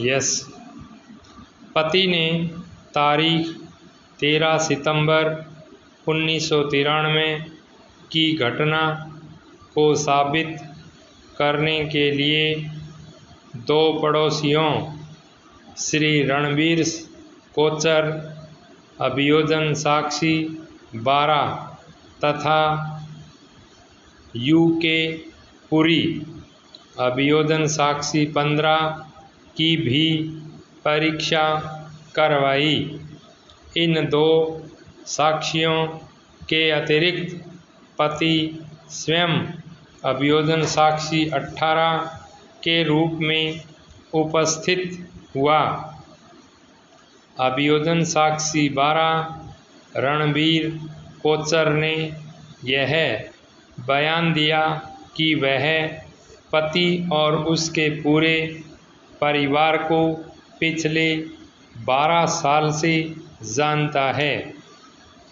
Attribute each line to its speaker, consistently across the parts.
Speaker 1: Yes. पति ने तारीख 13 सितंबर 1993 की घटना को साबित करने के लिए दो पड़ोसियों श्री रणबीर कोचर अभियोजन साक्षी 12 तथा यूके पुरी अभियोजन साक्षी 15 की भी परीक्षा करवाई। इन दो साक्षियों के अतिरिक्त पति स्वयं अभियोजन साक्षी 18 के रूप में उपस्थित हुआ। अभियोजन साक्षी 12 रणबीर कोचर ने यह बयान दिया कि वह पति और उसके पूरे परिवार को पिछले 12 साल से जानता है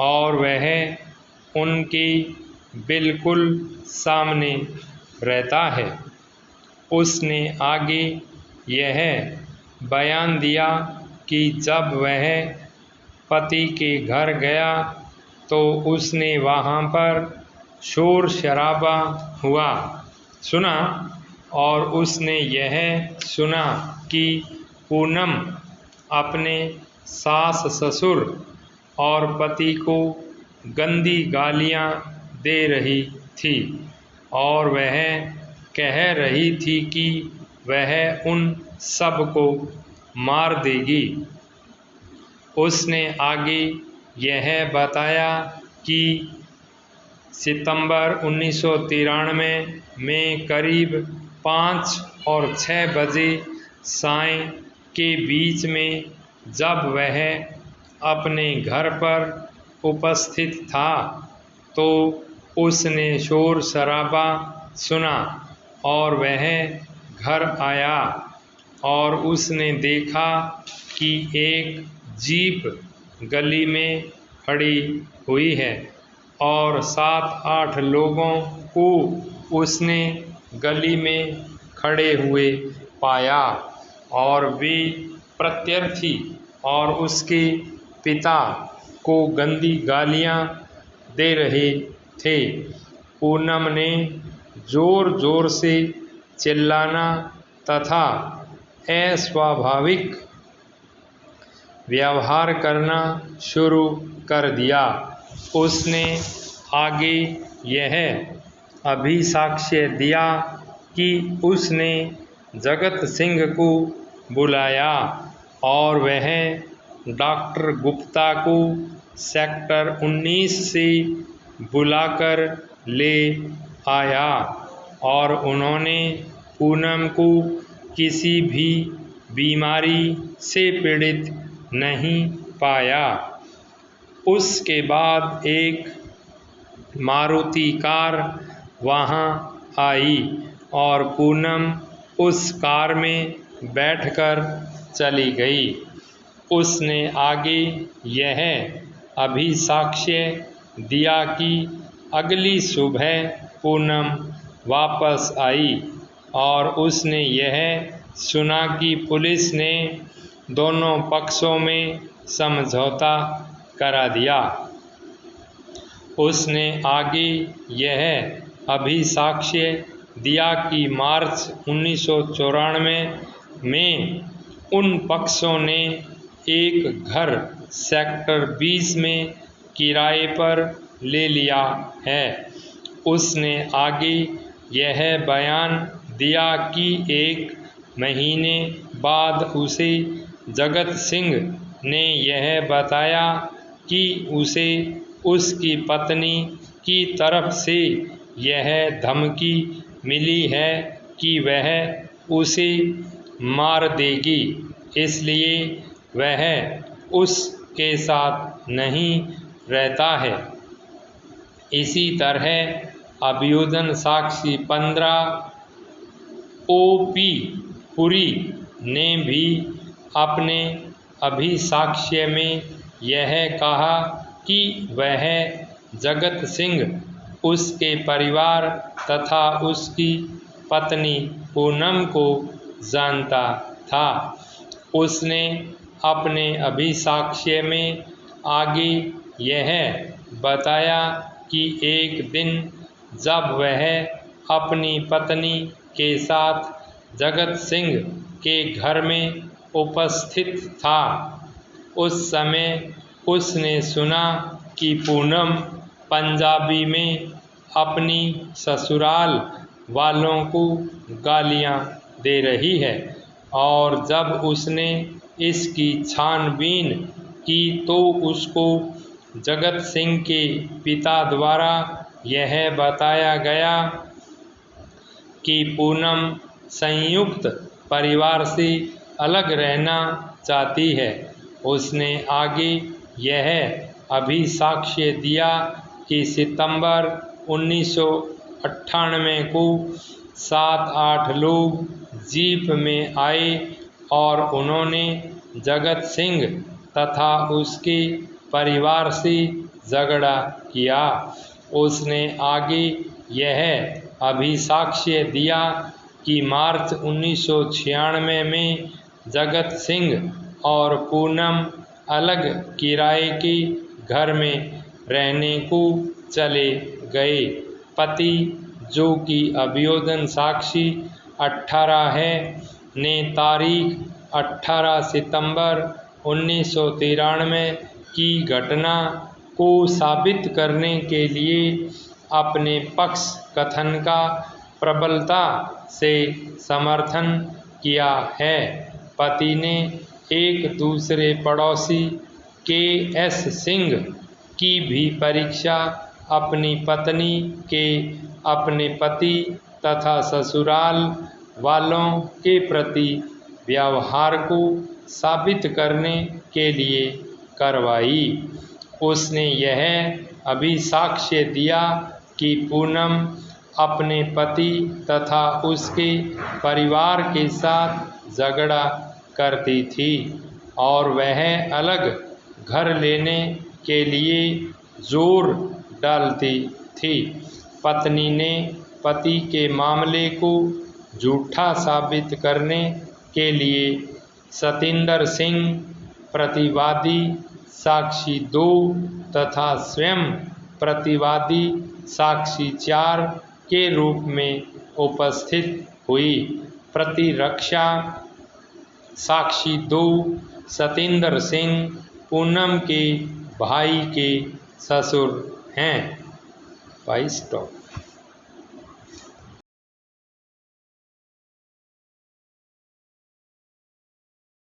Speaker 1: और वह उनके बिल्कुल सामने रहता है। उसने आगे यह बयान दिया कि जब वह पति के घर गया तो उसने वहाँ पर शोर शराबा हुआ सुना और उसने यह सुना कि पूनम अपने सास ससुर और पति को गंदी गालियाँ दे रही थी और वह कह रही थी कि वह उन सब को मार देगी। उसने आगे यह बताया कि सितंबर 1993 में करीब 5 और 6 बजे साय के बीच में जब वह अपने घर पर उपस्थित था तो उसने शोर शराबा सुना और वह घर आया और उसने देखा कि एक जीप गली में खड़ी हुई है और 7-8 लोगों को उसने गली में खड़े हुए पाया और वे प्रत्यार्थी और उसके पिता को गंदी गालियाँ दे रहे थे। पूनम ने जोर जोर से चिल्लाना तथा अस्वाभाविक व्यवहार करना शुरू कर दिया। उसने आगे यह अभिसाक्ष्य दिया कि उसने जगत सिंह को बुलाया और वह डॉक्टर गुप्ता को सेक्टर 19 से बुलाकर ले आया और उन्होंने पूनम को किसी भी बीमारी से पीड़ित नहीं पाया। उसके बाद एक मारुति कार वहां आई और पूनम उस कार में बैठकर चली गई। उसने आगे यह अभिसाक्ष्य दिया कि अगली सुबह पूनम वापस आई और उसने यह सुना कि पुलिस ने दोनों पक्षों में समझौता करा दिया। उसने आगे यह अभिसाक्ष्य दिया कि मार्च 1994 में उन पक्षों ने एक घर सेक्टर 20 में किराए पर ले लिया है। उसने आगे यह बयान दिया कि 1 महीने बाद उसे जगत सिंह ने यह बताया कि उसे उसकी पत्नी की तरफ से यह धमकी मिली है कि वह उसे मार देगी, इसलिए वह उसके साथ नहीं रहता है। इसी तरह अभियोजन साक्षी 15 ओपी पुरी ने भी अपने अभिसाक्ष्य में यह कहा कि वह जगत सिंह, उसके परिवार तथा उसकी पत्नी पूनम को जानता था उसने अपने अभिसाक्ष्य में आगे यह बताया कि एक दिन जब वह अपनी पत्नी के साथ जगत सिंह के घर में उपस्थित था, उस समय उसने सुना कि पूनम पंजाबी में अपनी ससुराल वालों को गालियां दे रही है। और जब उसने इसकी छानबीन की तो उसको जगत सिंह के पिता द्वारा यह बताया गया कि पूनम संयुक्त परिवार से अलग रहना चाहती है। उसने आगे यह अभिसाक्ष्य दिया कि सितंबर 1998 को 7-8 लोग जीप में आए और उन्होंने जगत सिंह तथा उसके परिवार से झगड़ा किया। उसने आगे यह अभिसाक्ष्य दिया कि मार्च 1996 में जगत सिंह और पूनम अलग किराए के घर में रहने को चले गए। पति, जो कि अभियोजन साक्षी 18 है, ने तारीख 18 सितंबर 1993 की घटना को साबित करने के लिए अपने पक्ष कथन का प्रबलता से समर्थन किया है। पति ने एक दूसरे पड़ोसी के.एस. सिंह की भी परीक्षा अपनी पत्नी के अपने पति तथा ससुराल वालों के प्रति व्यवहार को साबित करने के लिए करवाई। उसने यह अभिसाक्ष्य दिया कि पूनम अपने पति तथा उसके परिवार के साथ झगड़ा करती थी और वह अलग घर लेने के लिए जोर डालती थी। पत्नी ने पति के मामले को झूठा साबित करने के लिए सतिंदर सिंह, प्रतिवादी साक्षी 2 तथा स्वयं प्रतिवादी साक्षी 4 के रूप में उपस्थित हुई। प्रतिरक्षा साक्षी 2 सतिंदर सिंह पूनम के भाई के ससुर हैं। 22 स्टॉप।